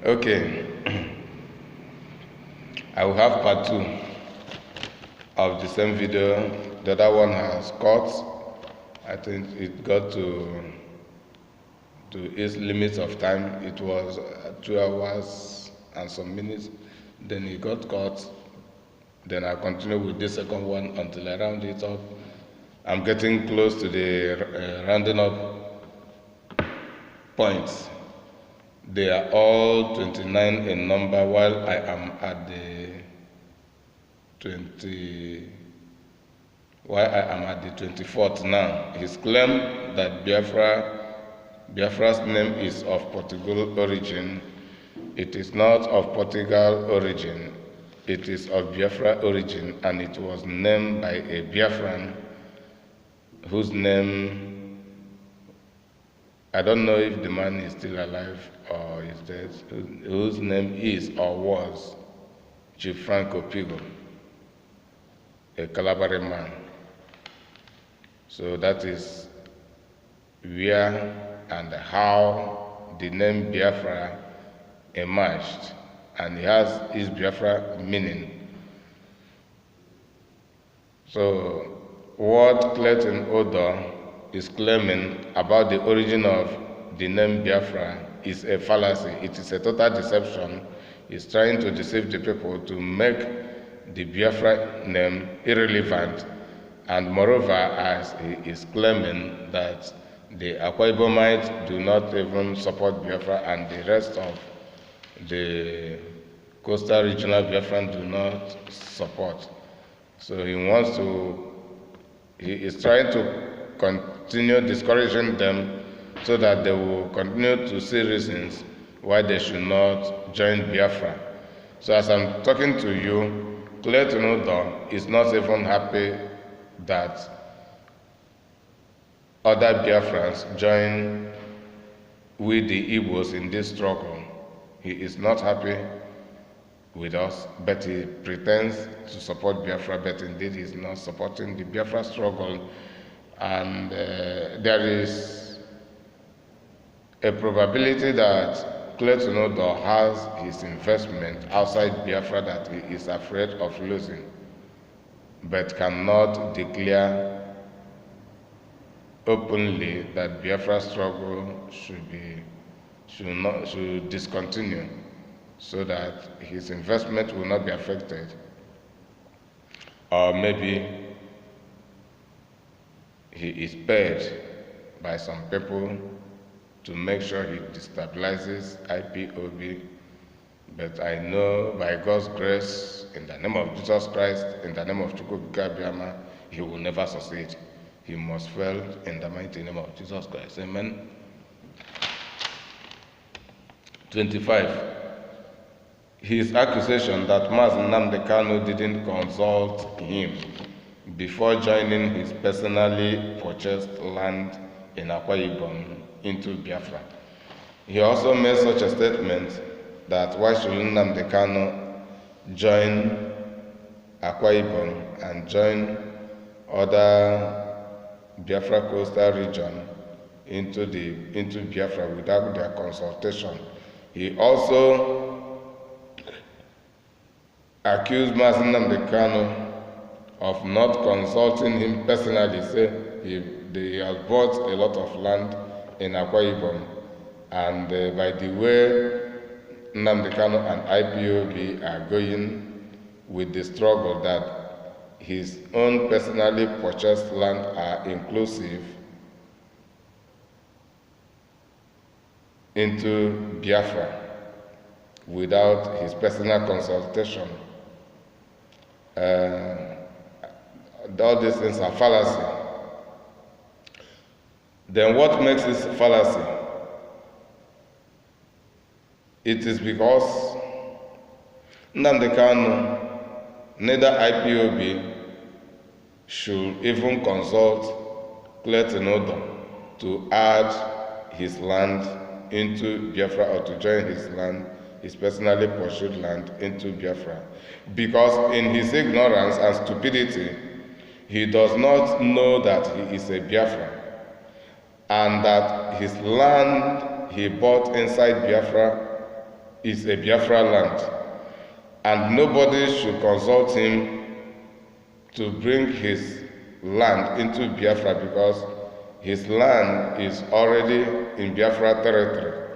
Okay, I will have part 2 of the same video. The other one has cut. I think it got to its limits of time. It was 2 hours and some minutes. Then it got cut. Then I continue with this second one until I round it up. I'm getting close to the rounding up points. They are all 29 in number, while I am at the 24th now. His claim that Biafra's name is of Portugal origin. It is not of Portugal origin. It is of Biafra origin, and it was named by a Biafran whose name, I don't know if the man is still alive or is dead, whose name is or was Chief Franco Pigo, a Calabari man. So that is where and how the name Biafra emerged, and it has its Biafra meaning. So what Clayton Udoh is claiming about the origin of the name Biafra is a fallacy. It is a total deception. He's trying to deceive the people to make the Biafra name irrelevant. And moreover, as he is claiming that the Akwa Ibomites do not even support Biafra and the rest of the coastal regional Biafran do not support. So he is trying to continue discouraging them so that they will continue to see reasons why they should not join Biafra. So as I'm talking to you, Clayton Udoh is not even happy that other Biafrans join with the Igbos in this struggle. He is not happy with us, but he pretends to support Biafra, but indeed he is not supporting the Biafra struggle. And there is a probability that Clayton Udoh has his investment outside Biafra that he is afraid of losing, but cannot declare openly that Biafra struggle should discontinue, so that his investment will not be affected. Or maybe he is paid by some people to make sure he destabilizes Ipob. But I know by God's grace, in the name of Jesus Christ, in the name of Chukwuka Biama, he will never succeed. He must fail in the mighty name of Jesus Christ. Amen. 25. His accusation that Mazi Nnamdi Kanu didn't consult him before joining his personally purchased land in Akwa Ibom into Biafra. He also made such a statement that why should Nnamdi Kanu join Akwa Ibom and join other Biafra coastal region into Biafra without their consultation. He also accused Mazi Nnamdi Kanu of not consulting him personally. Say he has bought a lot of land in Akwa Ibom, and by the way Nnamdi Kanu and Ipob are going with the struggle, that his own personally purchased land are inclusive into Biafra without his personal consultation. All these things are fallacy. Then what makes this fallacy? It is because Nnamdi Kanu, neither Ipob should even consult Clayton Udoh to add his land into Biafra or to join his land, his personally pursued land, into Biafra. Because in his ignorance and stupidity, he does not know that he is a Biafra, and that his land he bought inside Biafra is a Biafra land, and nobody should consult him to bring his land into Biafra because his land is already in Biafra territory,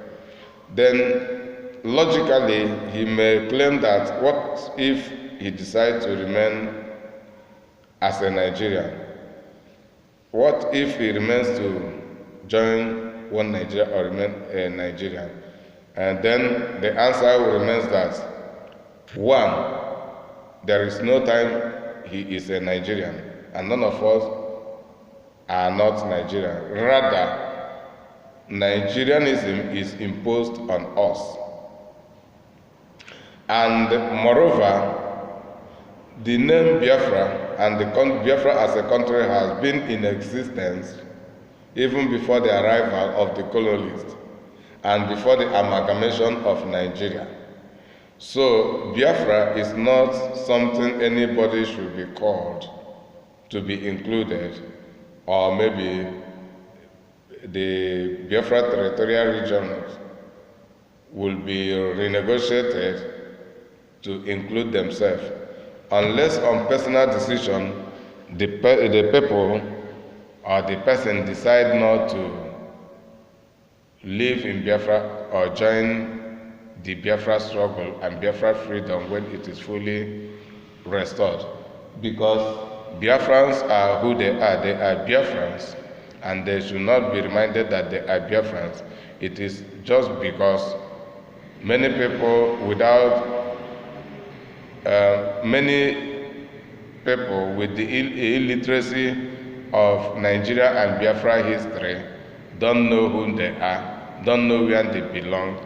then logically he may claim that what if he decides to remain as a Nigerian? What if he remains to join one Nigeria or remain a Nigerian? And then the answer remains that, one, there is no time he is a Nigerian, and none of us are not Nigerian. Rather, Nigerianism is imposed on us. And moreover, the name Biafra and the Biafra as a country has been in existence even before the arrival of the colonialists and before the amalgamation of Nigeria. So Biafra is not something anybody should be called to be included, or maybe the Biafra territorial regions will be renegotiated to include themselves, unless on personal decision the people or the person decide not to live in Biafra or join the Biafra struggle and Biafra freedom when it is fully restored. Because Biafrans are who they are Biafrans, and they should not be reminded that they are Biafrans. It is just because many people many people with the illiteracy of Nigeria and Biafra history don't know who they are, don't know where they belong.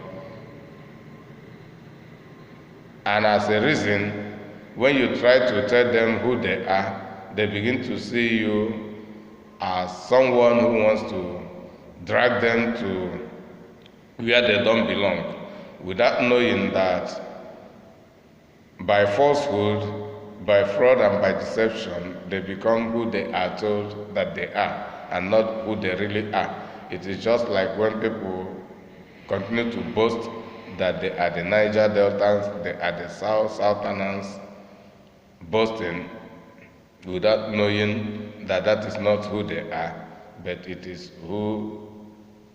And as a reason, when you try to tell them who they are, they begin to see you as someone who wants to drag them to where they don't belong, without knowing that by falsehood, by fraud and by deception, they become who they are told that they are and not who they really are. It is just like when people continue to boast that they are the Niger Deltans, they are the Southerners, boasting without knowing that that is not who they are, but it is who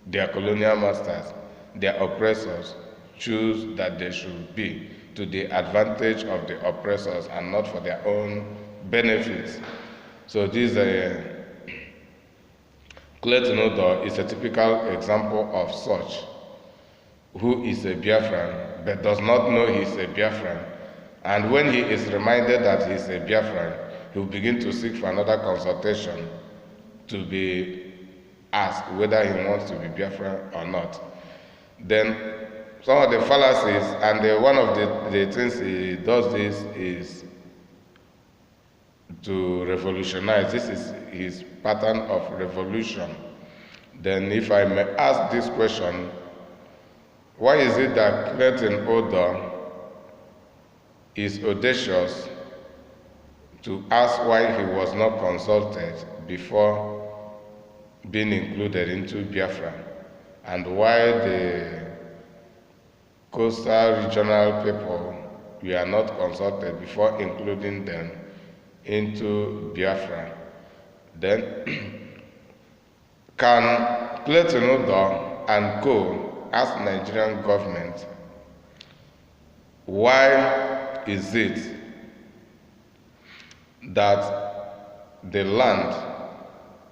their colonial masters, their oppressors, choose that they should be, to the advantage of the oppressors and not for their own benefits. So this Clayton Udoh is a typical example of such, who is a Biafran but does not know he is a Biafran. And when he is reminded that he is a Biafran, he will begin to seek for another consultation to be asked whether he wants to be Biafran or not. Then some of the fallacies, and one of the things he does this is to revolutionize. This is his pattern of revolution. Then if I may ask this question, why is it that Clayton Udoh is audacious to ask why he was not consulted before being included into Biafra, and why the coastal regional people were not consulted before including them into Biafra? Then can Clayton Udoh and co ask Nigerian government, why is it that the land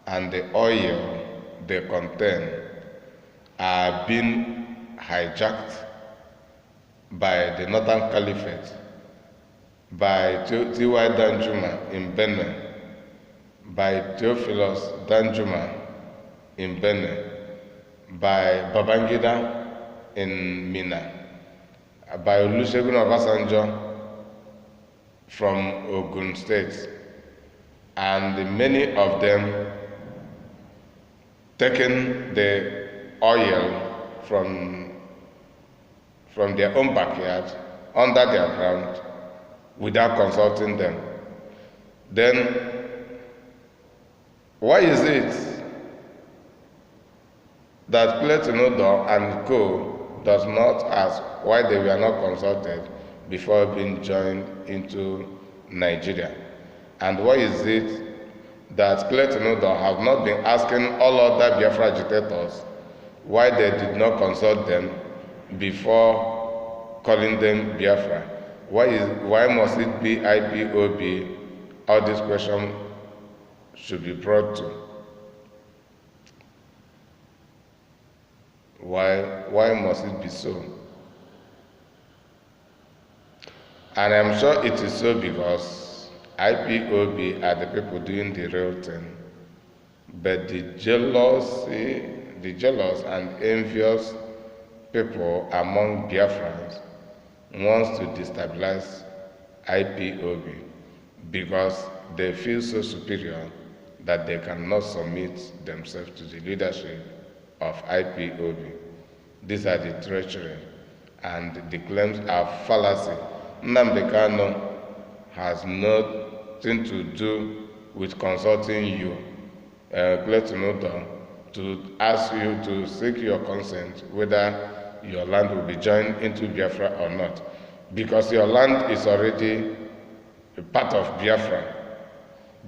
and the oil they contain are being hijacked by the Northern Caliphate, by T.Y. Danjuma in Benin, by Theophilus Danjuma in Benin, by Babangida in Mina, by Olusegun Obasanjo from Ogun State, and many of them taking the oil from their own backyard under their ground without consulting them. Then why is it that Clayton Udoh and co does not ask why they were not consulted before being joined into Nigeria? And why is it that Clayton Udoh have not been asking all other Biafra agitators why they did not consult them before calling them Biafra? Why must it be IPOB? All these questions should be brought to. Why must it be so? And I'm sure it is so because IPOB are the people doing the real thing. But the jealous and envious people among Biafrans wants to destabilize IPOB because they feel so superior that they cannot submit themselves to the leadership of IPOB. These are the treachery, and the claims are fallacy. Nnamdi Kanu has nothing to do with consulting you, Clayton Udoh, to ask you to seek your consent whether your land will be joined into Biafra or not, because your land is already a part of Biafra.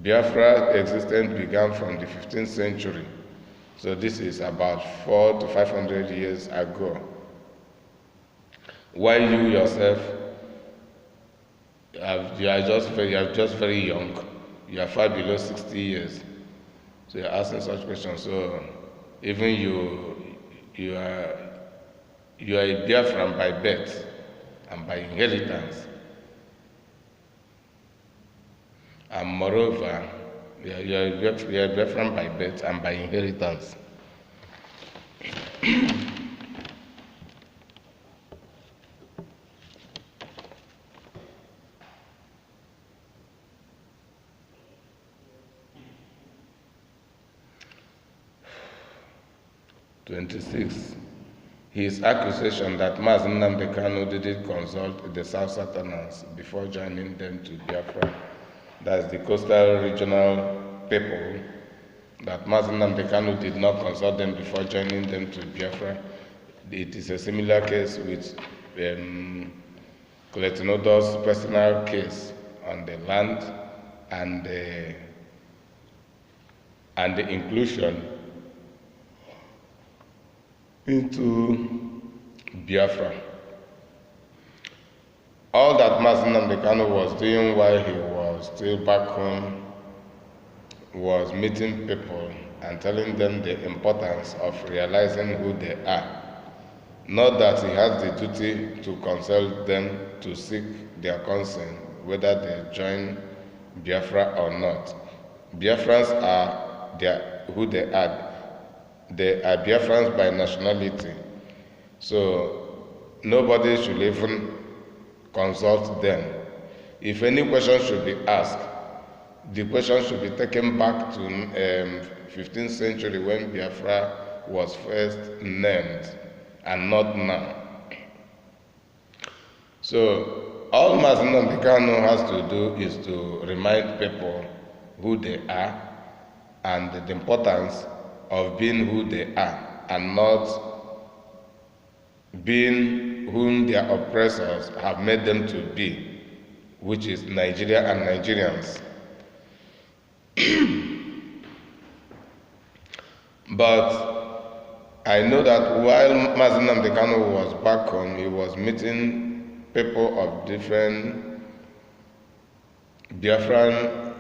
Biafra's existence began from the 15th century. So this is about 400 to 500 years ago. While you yourself, you are just very young. You are far below 60 years. So you're asking such questions. So even you are a Biafran by birth and by inheritance. And moreover, you are a Biafran by birth and by inheritance. (26) His accusation that Mazi Nnamdi Kanu didn't consult the South Southerners before joining them to Biafra. That's the coastal regional people, that Mazi Nnamdi Kanu did not consult them before joining them to Biafra. It is a similar case with Clayton Udoh's personal case on the land and the inclusion into Biafra. All that Mazi Nnamdi Kanu was doing while he was still back home was meeting people and telling them the importance of realizing who they are. Not that he has the duty to consult them to seek their consent whether they join Biafra or not. Biafrans are who they are. They are Biafrans by nationality. So nobody should even consult them. If any question should be asked, the question should be taken back to 15th century when Biafra was first named, and not now. So all Mazi Nnamdi Kanu has to do is to remind people who they are and the importance of being who they are and not being whom their oppressors have made them to be, which is Nigeria and Nigerians. But I know that while Mazi Nnamdi Kanu was back home, he was meeting people of different Biafran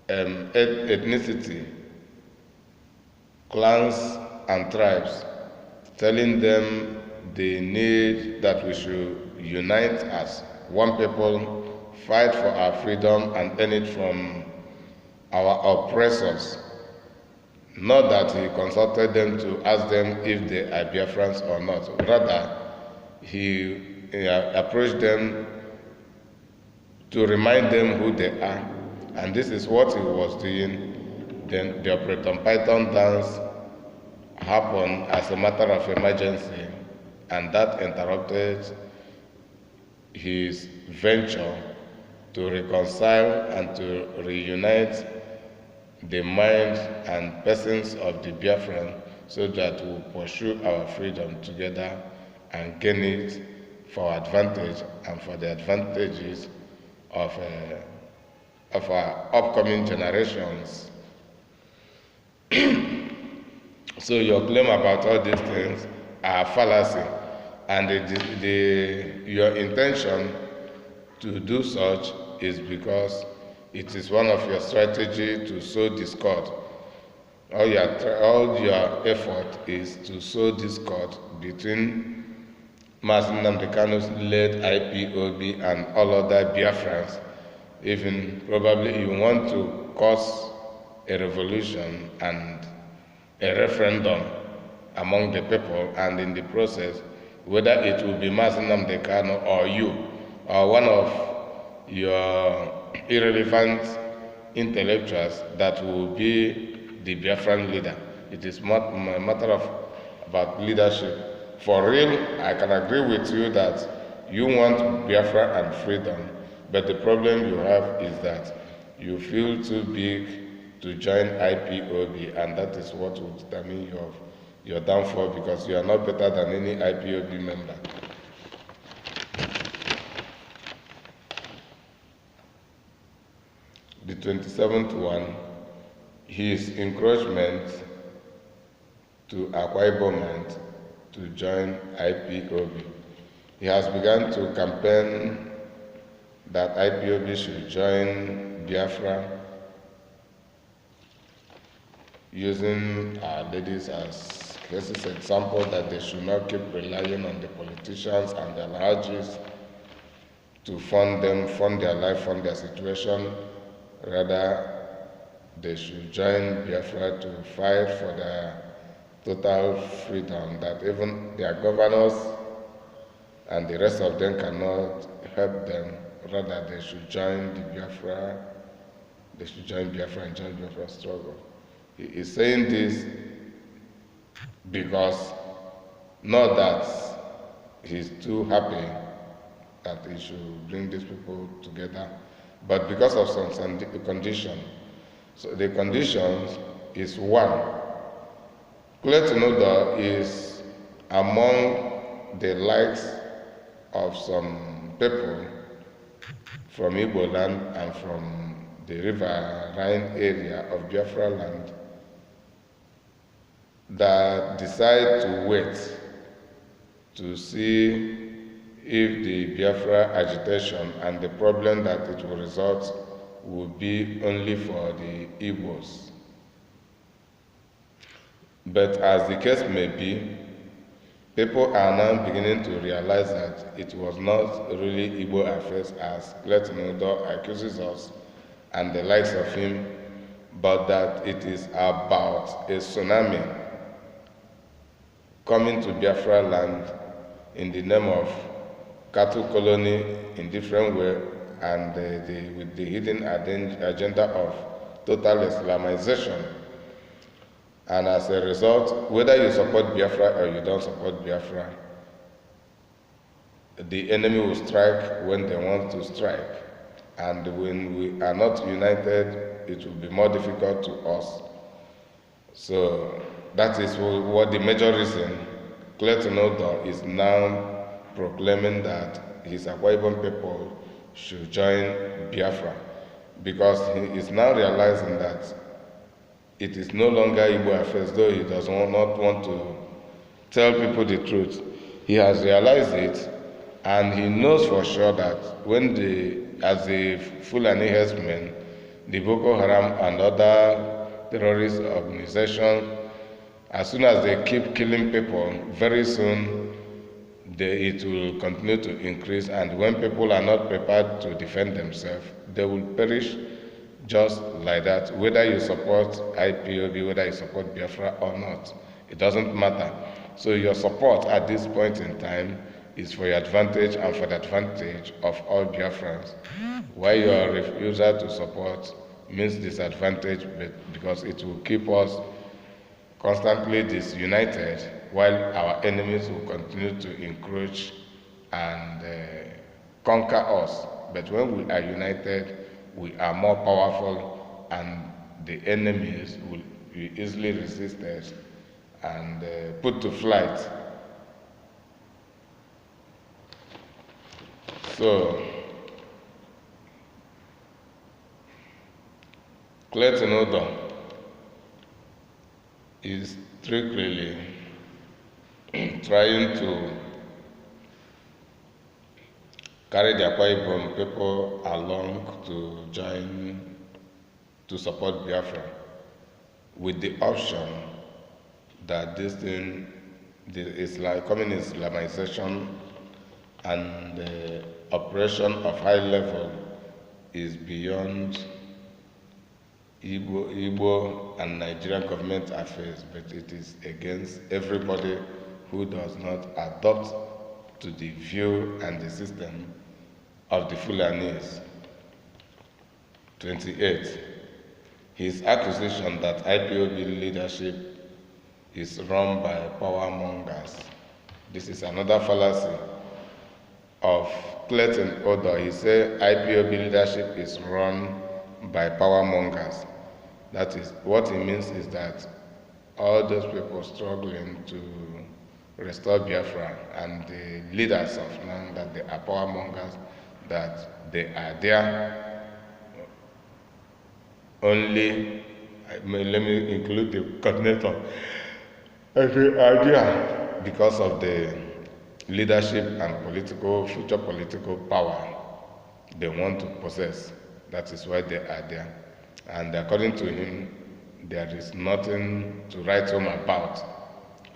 ethnicity, clans and tribes, telling them the need that we should unite as one people, fight for our freedom and earn it from our oppressors. Not that he consulted them to ask them if they are Biafrans or not. Rather, he approached them to remind them who they are. And this is what he was doing. Then the Operation Python dance happened as a matter of emergency, and that interrupted his venture to reconcile and to reunite the minds and persons of the Biafran so that we'll pursue our freedom together and gain it for our advantage and for the advantages of our upcoming generations. So your claim about all these things are fallacy, and your intention to do such is because it is one of your strategy to sow discord. All your effort is to sow discord between Mazi Nnamdi Kanu's led IPOB and all other Biafrans. Even probably you want to cause a revolution and a referendum among the people, and in the process, whether it will be Mazi Nnamdi Kanu or you, or one of your irrelevant intellectuals that will be the Biafran leader. It is not a matter of about leadership. For real, I can agree with you that you want Biafra and freedom, but the problem you have is that you feel too big to join IPOB, and that is what will determine your downfall, because you are not better than any IPOB member. The 27th one, his encouragement to Akwa Ibom to join IPOB. He has begun to campaign that IPOB should join Biafra, using our ladies as cases example, that they should not keep relying on the politicians and the alhajis to fund their life, fund their situation. Rather, they should join Biafra to fight for their total freedom, that even their governors and the rest of them cannot help them. Rather, they should join the Biafra, they should join Biafra and join Biafra struggle. He is saying this because, not that he's too happy that he should bring these people together, but because of some condition. So the conditions is one, Clayton Udoh is among the likes of some people from Igbo land and from the riverine area of Biafra land that decide to wait to see if the Biafra agitation and the problem that it will result will be only for the Igbos. But as the case may be, people are now beginning to realize that it was not really Igbo affairs, as Clayton Udoh accuses us and the likes of him, but that it is about a tsunami coming to Biafra land in the name of cattle colony in different way, and with the hidden agenda of total Islamization. And as a result, whether you support Biafra or you don't support Biafra, the enemy will strike when they want to strike. And when we are not united, it will be more difficult to us. So that is what the major reason Clayton Udoh is now proclaiming that his Akwa Ibom people should join Biafra, because he is now realizing that it is no longer Igbo affairs, though he does not want to tell people the truth. He has realized it, and he knows for sure that when as the Fulani herdsmen, the Boko Haram and other terrorist organizations, as soon as they keep killing people, very soon it will continue to increase, and when people are not prepared to defend themselves, they will perish just like that. Whether you support IPOB, whether you support Biafra or not, it doesn't matter. So your support at this point in time is for your advantage and for the advantage of all Biafrans. While your refusal to support means disadvantage, because it will keep us constantly disunited, while our enemies will continue to encroach and conquer us. But when we are united, we are more powerful, and the enemies will be easily resisted, and put to flight. So, Clayton Udoh is strictly trying to carry the Akwa Ibom people along to join, to support Biafra, with the option that this thing, the coming Islamization and the operation of high level is beyond Igbo and Nigerian government affairs, but it is against everybody who does not adopt to the view and the system of the Fulanis. 28. His accusation that IPOB leadership is run by power mongers. This is another fallacy of Clayton Udoh. He said IPOB leadership is run by power mongers. That is, what he means is that all those people struggling to restore Biafra and the leaders of now, that they are power mongers, that they are there only, let me include the coordinator, every idea because of the leadership and future political power they want to possess. That is why they are there. And according to him, there is nothing to write home about,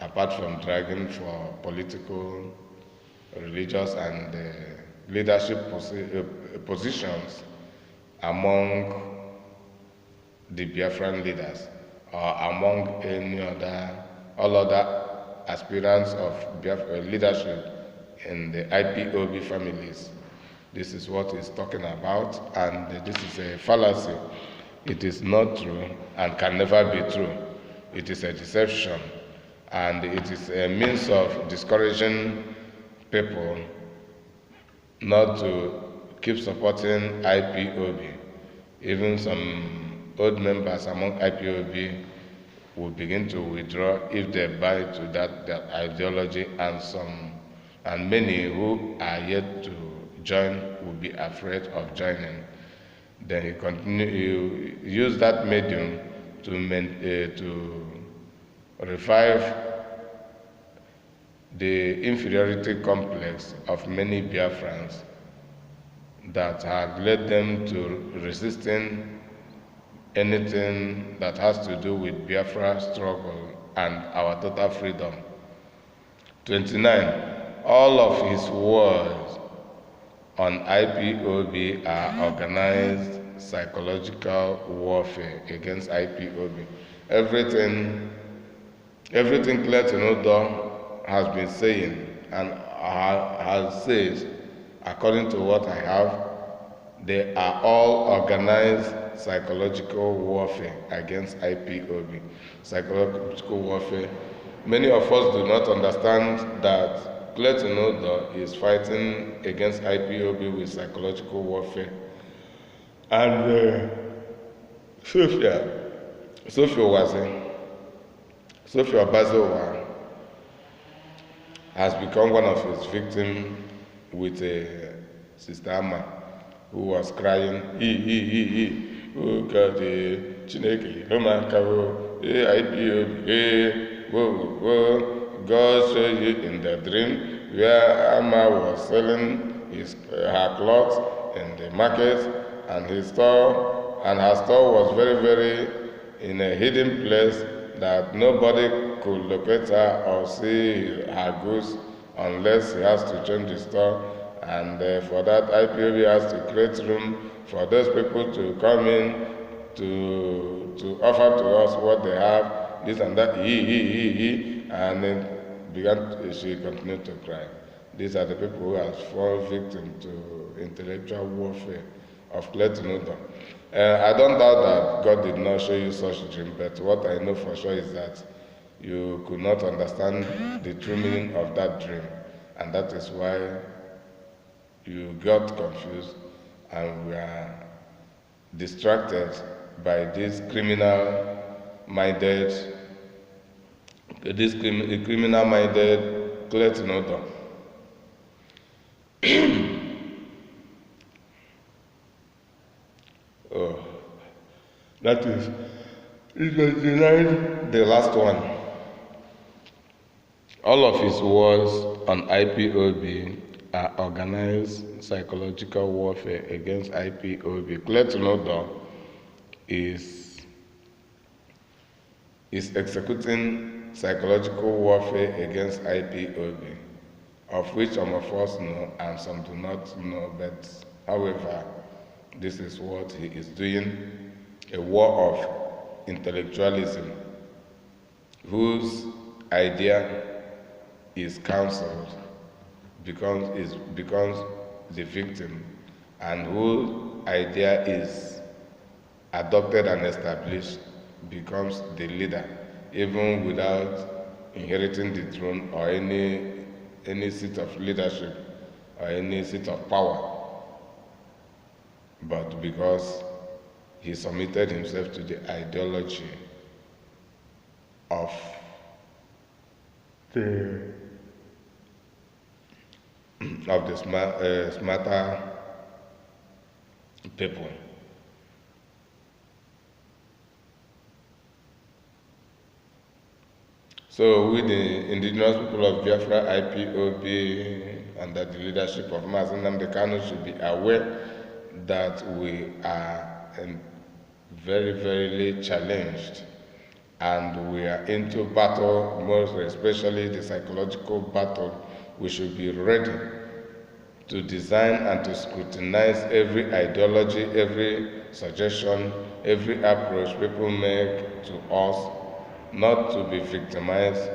apart from dragging for political, religious, and leadership positions among the Biafran leaders, or among all other aspirants of Biafra leadership in the IPOB families. This is what he's talking about, and this is a fallacy. It is not true and can never be true. It is a deception, and it is a means of discouraging people not to keep supporting IPOB. Even some old members among IPOB will begin to withdraw if they buy to that ideology, and many who are yet to join will be afraid of joining. Then he use that medium to revive the inferiority complex of many Biafrans that had led them to resisting anything that has to do with Biafra struggle and our total freedom. 29. All of his words on IPOB are organized psychological warfare against IPOB. Everything Clayton Udoh has been saying and has said, according to what I have, they are all organized psychological warfare against IPOB. Psychological warfare. Many of us do not understand that Clayton Udoh is fighting against IPOB with psychological warfare. And Sophia Bazowa has become one of his victims with a Sister Amma who was crying, oh God, Chineke, no man can IPOB, whoa. God showed you in the dream where Amma was selling her clothes in the market, and her store was very, very in a hidden place that nobody could locate her or see her goods unless he has to change the store. And for that, IPOB has to create room for those people to come in to offer to us what they have, this and that, and then she continued to cry. These are the people who have fallen victim to intellectual warfare of Clayton Udoh. I don't doubt that God did not show you such dream, but what I know for sure is that you could not understand the true meaning of that dream, and that is why you got confused and were distracted by these criminal-minded this criminal-minded Clayton Udoh. Oh, that is, it was the last one. All of his wars on IPOB are organized psychological warfare against IPOB. Clayton Udoh is executing psychological warfare against IPOB, of which some of us know and some do not know, but however, this is what he is doing, a war of intellectualism, whose idea is counseled becomes the victim, and whose idea is adopted and established becomes the leader, even without inheriting the throne or any seat of leadership or any seat of power, but because he submitted himself to the ideology of the smarter people. So we, the indigenous people of Biafra, IPOB, under the leadership of Mazi Nnamdi Kanu, should be aware that we are very, very challenged, and we are into battle, most especially the psychological battle. We should be ready to design and to scrutinize every ideology, every suggestion, every approach people make to us, not to be victimized,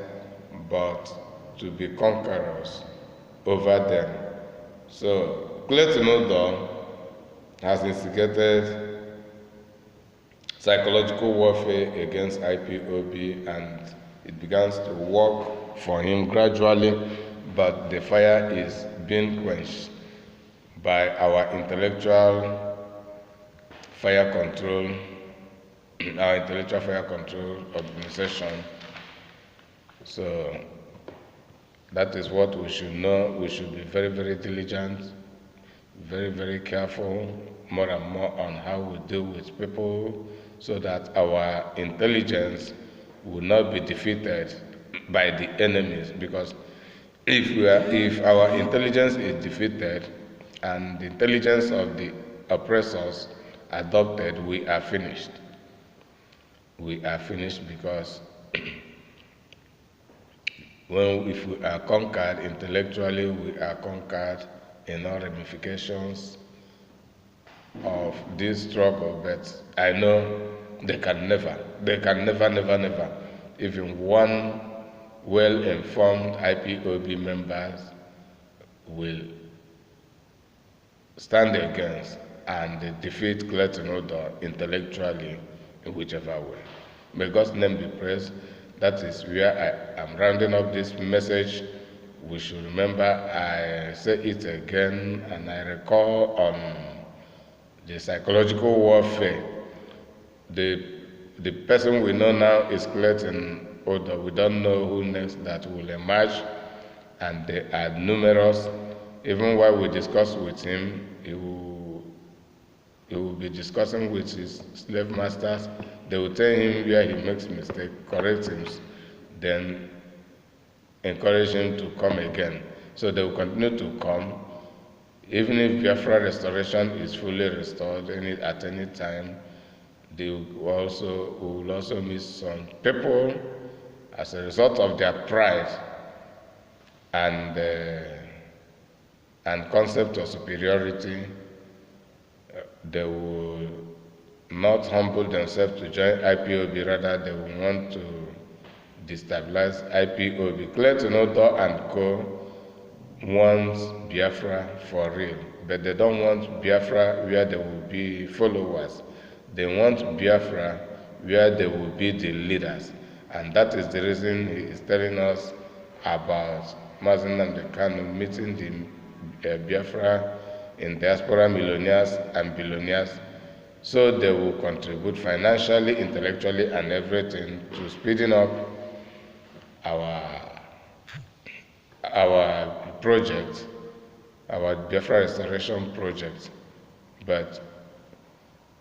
but to be conquerors over them. So Clayton Udoh has instigated psychological warfare against IPOB, and it begins to work for him gradually, but the fire is being quenched by our intellectual fire control, our intellectual fire control organization. So that is what we should know. We should be very, very diligent, very, very careful, more and more on how we deal with people, so that our intelligence will not be defeated by the enemies. Because if our intelligence is defeated and the intelligence of the oppressors adopted, we are finished. We are finished, because if we are conquered intellectually, we are conquered in all ramifications of this struggle. But I know they can never, even one well-informed IPOB members will stand against and defeat Clayton Udoh intellectually in whichever way. May God's name be praised. That is where I am rounding up this message. We should remember, I say it again, and I recall on the psychological warfare. The person we know now is Clayton Udoh. We don't know who next that will emerge, and they are numerous. Even while we discuss with him, he will be discussing with his slave masters. They will tell him where he makes mistake, correct him, then encourage him to come again. So they will continue to come. Even if Biafra restoration is fully restored at any time, they will also meet some people as a result of their pride and concept of superiority. They will not humble themselves to join IPOB, rather they will want to destabilize IPOB. Clayton Udoh and co want Biafra for real, but they don't want Biafra where there will be followers. They want Biafra where there will be the leaders, and that is the reason he is telling us about Mazi Nnamdi Kanu meeting the Biafra in diaspora millionaires and billionaires, so they will contribute financially, intellectually, and everything to speeding up our our project, our Biafra restoration project. But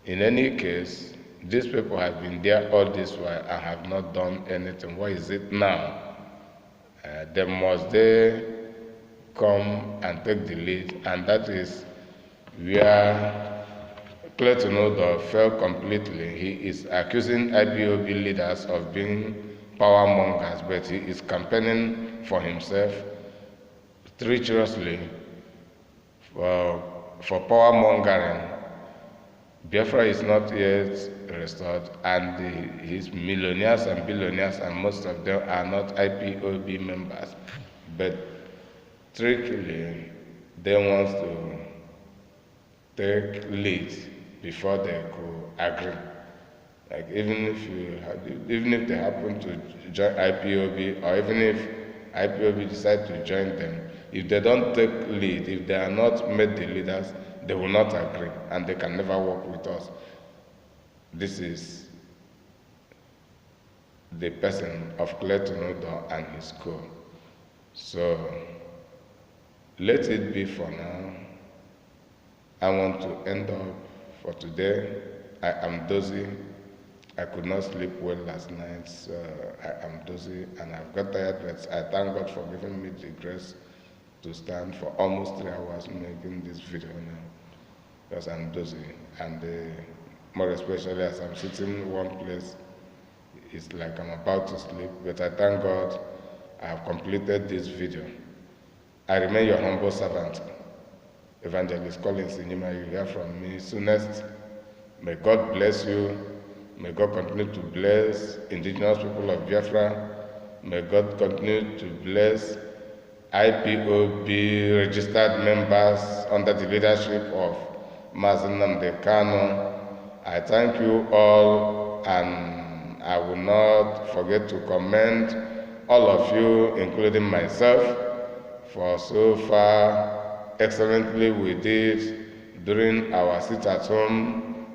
in any case, these people have been there all this while and have not done anything. What is it now? Then must they come and take the lead? And that is where Clayton Udoh fell completely. He is accusing IPOB leaders of being power mongers, but he is campaigning for himself treacherously for power mongering. Biafra is not yet restored, and his millionaires and billionaires, and most of them are not IPOB members. But trickily, they want to take lead before they could agree. Like even if they happen to join IPOB, or even if IPOB decide to join them, if they don't take lead, if they are not made the leaders, they will not agree, and they can never work with us. This is the person of Clayton Udoh and his co. So let it be for now. I want to end up for today. I am dozy. I could not sleep well last night, so I am dozy and I've got tired, but I thank God for giving me the grace to stand for almost 3 hours making this video now, because I'm dozy, and more especially as I'm sitting in one place, it's like I'm about to sleep, but I thank God I have completed this video. I remain your humble servant, Evangelist Collins Inyima. You hear from me soonest. May God bless you. May God continue to bless indigenous people of Biafra. May God continue to bless IPOB registered members under the leadership of Mazen Nnamdi Kanu. I thank you all, and I will not forget to commend all of you, including myself, for so far excellently we did during our sit at home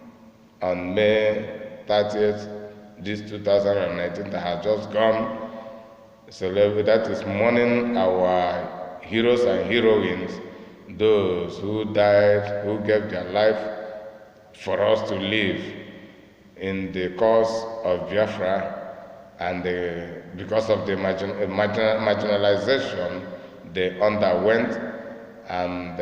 on May 30th, this 2019 that has just gone. So that is mourning our heroes and heroines, those who died, who gave their life for us to live in the cause of Biafra, and because of the marginalization they underwent, and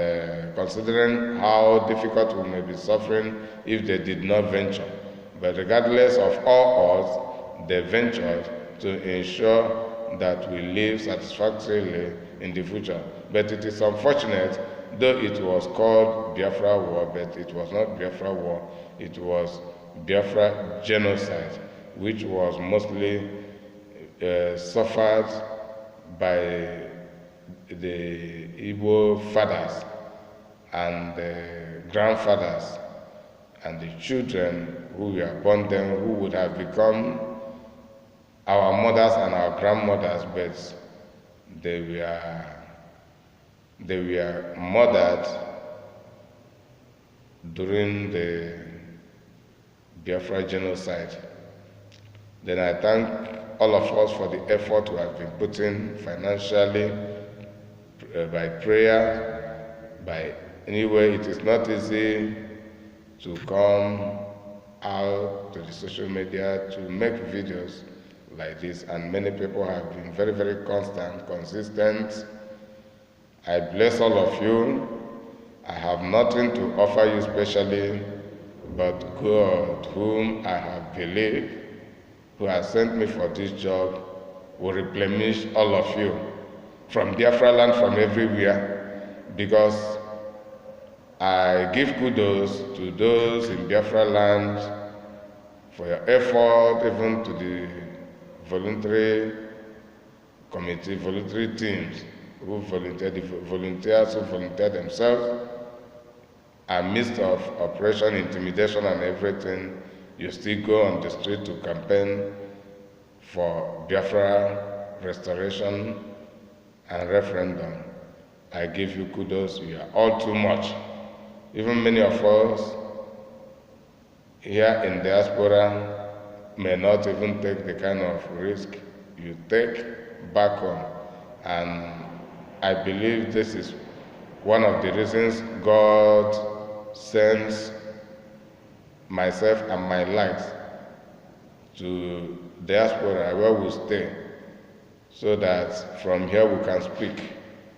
considering how difficult we may be suffering if they did not venture. But regardless of all odds, they ventured to ensure that we live satisfactorily in the future. But it is unfortunate, though it was called Biafra War, but it was not Biafra War, it was Biafra genocide, which was mostly suffered by the Igbo fathers and grandfathers and the children who were born then, who would have become our mothers and our grandmothers, but they were murdered during the Biafra genocide. Then I thank all of us for the effort we have been putting financially, by prayer, by anyway. It is not easy to come out to the social media to make videos like this, and many people have been very, very constant, consistent. I bless all of you. I have nothing to offer you specially, but God, whom I have believed, who has sent me for this job, will replenish all of you from Biafra land, from everywhere, because I give kudos to those in Biafra land for your effort, even to the voluntary committee, voluntary teams who volunteered, the volunteers who volunteered themselves. Amidst of oppression, intimidation and everything, you still go on the street to campaign for Biafra restoration and referendum. I give you kudos. You are all too much. Even many of us here in diaspora may not even take the kind of risk you take back home. And I believe this is one of the reasons God sends myself and my light to diaspora where we stay, so that from here we can speak,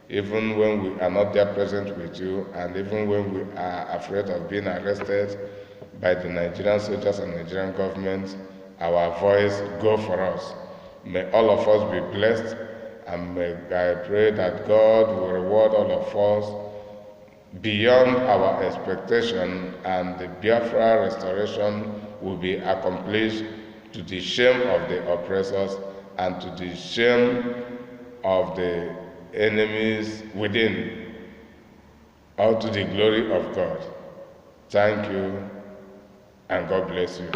even when we are not there present with you, and even when we are afraid of being arrested by the Nigerian soldiers and Nigerian government, our voice go for us. May all of us be blessed, and may I pray that God will reward all of us beyond our expectation, and the Biafra restoration will be accomplished to the shame of the oppressors and to the shame of the enemies within, all to the glory of God. Thank you, and God bless you.